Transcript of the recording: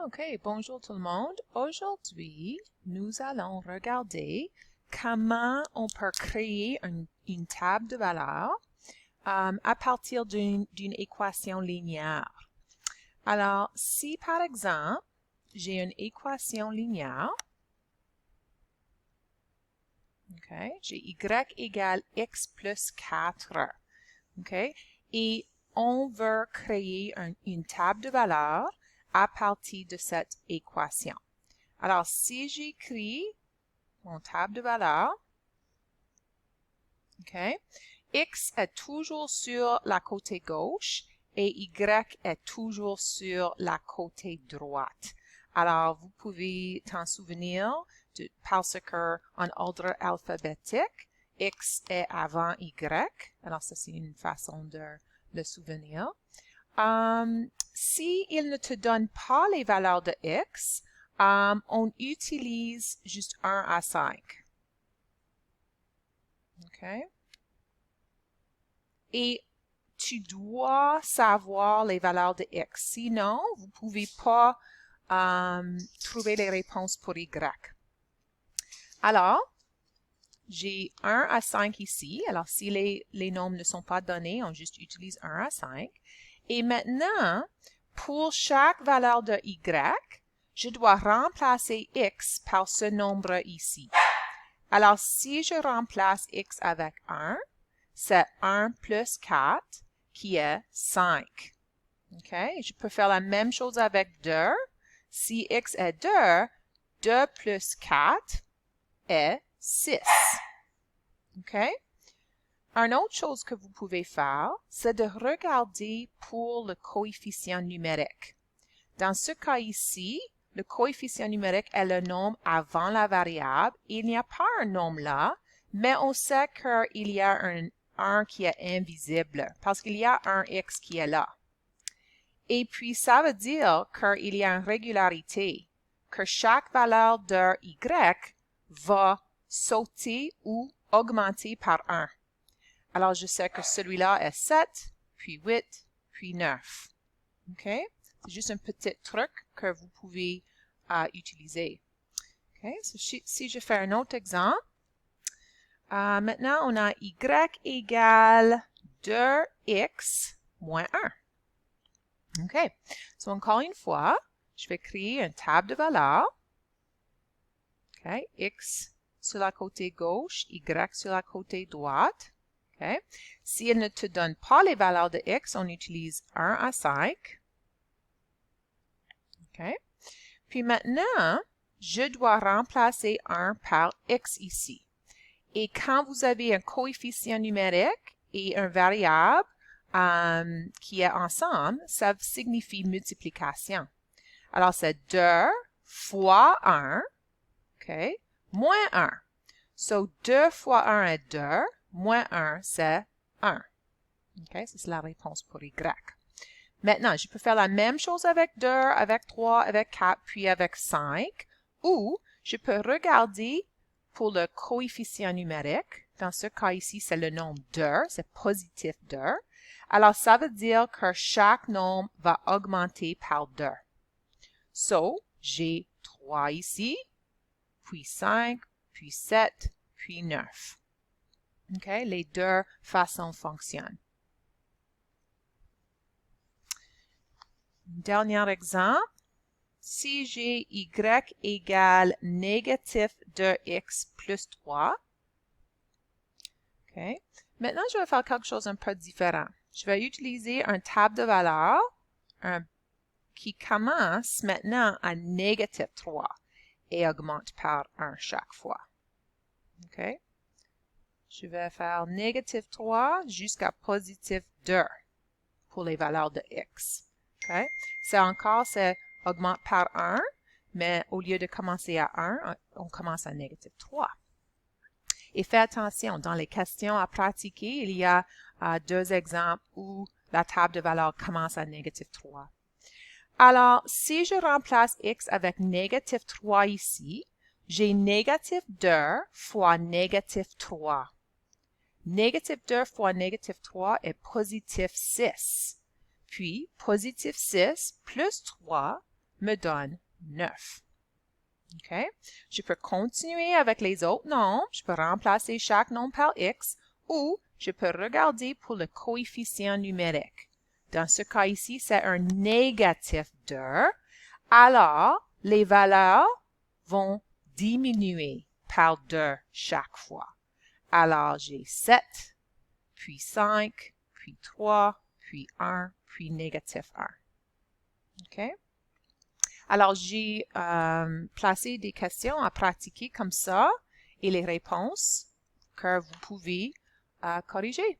Ok, bonjour tout le monde. Aujourd'hui, nous allons regarder comment on peut créer une table de valeurs à partir d'une équation linéaire. Alors, si par exemple, j'ai une équation linéaire, okay, j'ai y égale x plus 4, okay, et on veut créer une table de valeurs à partir de cette équation. Alors, si j'écris mon table de valeurs, okay, x est toujours sur la côté gauche et y est toujours sur la côté droite. Alors, vous pouvez t'en souvenir parce que en ordre alphabétique, x est avant y. Alors, ça, c'est une façon de le souvenir. Si il ne te donne pas les valeurs de x, on utilise juste 1 à 5. OK? Et tu dois savoir les valeurs de x. Sinon, vous ne pouvez pas trouver les réponses pour y. Alors, j'ai 1 à 5 ici. Alors, si les nombres ne sont pas donnés, on juste utilise 1 à 5. Et maintenant, pour chaque valeur de y, je dois remplacer x par ce nombre ici. Alors, si je remplace x avec 1, c'est 1 plus 4 qui est 5. OK? Je peux faire la même chose avec 2. Si x est 2, 2 plus 4 est 6. OK? Une autre chose que vous pouvez faire, c'est de regarder pour le coefficient numérique. Dans ce cas ici, le coefficient numérique est le nombre avant la variable. Il n'y a pas un nombre là, mais on sait qu'il y a un 1 qui est invisible parce qu'il y a un x qui est là. Et puis, ça veut dire qu'il y a une régularité, que chaque valeur de y va sauter ou augmenter par 1. Alors, je sais que celui-là est 7, puis 8, puis 9. OK? C'est juste un petit truc que vous pouvez utiliser. OK? So, si je fais un autre exemple, maintenant, on a y égale 2x moins 1. OK? So, encore une fois, je vais créer une table de valeurs. OK? X sur la côté gauche, y sur la côté droite. Okay. Si elle ne te donne pas les valeurs de x, on utilise 1 à 5. Okay. Puis maintenant, je dois remplacer 1 par x ici. Et quand vous avez un coefficient numérique et une variable qui est ensemble, ça signifie multiplication. Alors, c'est 2 fois 1, okay, moins 1. So, 2 fois 1 est 2. Moins 1, c'est 1. OK, ça c'est la réponse pour y. Maintenant, je peux faire la même chose avec 2, avec 3, avec 4, puis avec 5. Ou je peux regarder pour le coefficient numérique. Dans ce cas ici, c'est le nombre 2, c'est positif 2. Alors, ça veut dire que chaque nombre va augmenter par 2. So, j'ai 3 ici, puis 5, puis 7, puis 9. Okay, les deux façons fonctionnent. Dernier exemple. Si j'ai y égale négatif 2x plus 3. Okay. Maintenant, je vais faire quelque chose un peu différent. Je vais utiliser une table de valeurs qui commence maintenant à négatif 3 et augmente par 1 chaque fois. Okay. Je vais faire négatif 3 jusqu'à positif 2 pour les valeurs de x. Okay? C'est encore, ça augmente par 1, mais au lieu de commencer à 1, on commence à négatif 3. Et faites attention, dans les questions à pratiquer, il y a 2 exemples où la table de valeurs commence à négatif 3. Alors, si je remplace x avec négatif 3 ici, j'ai négatif 2 fois négatif 3. Négatif 2 fois négatif 3 est positif 6. Puis, positif 6 plus 3 me donne 9. OK? Je peux continuer avec les autres nombres. Je peux remplacer chaque nombre par x ou je peux regarder pour le coefficient numérique. Dans ce cas ici, c'est un négatif 2. Alors, les valeurs vont diminuer par 2 chaque fois. Alors, j'ai 7, puis 5, puis 3, puis 1, puis négatif 1. OK? Alors, j'ai placé des questions à pratiquer comme ça et les réponses que vous pouvez corriger.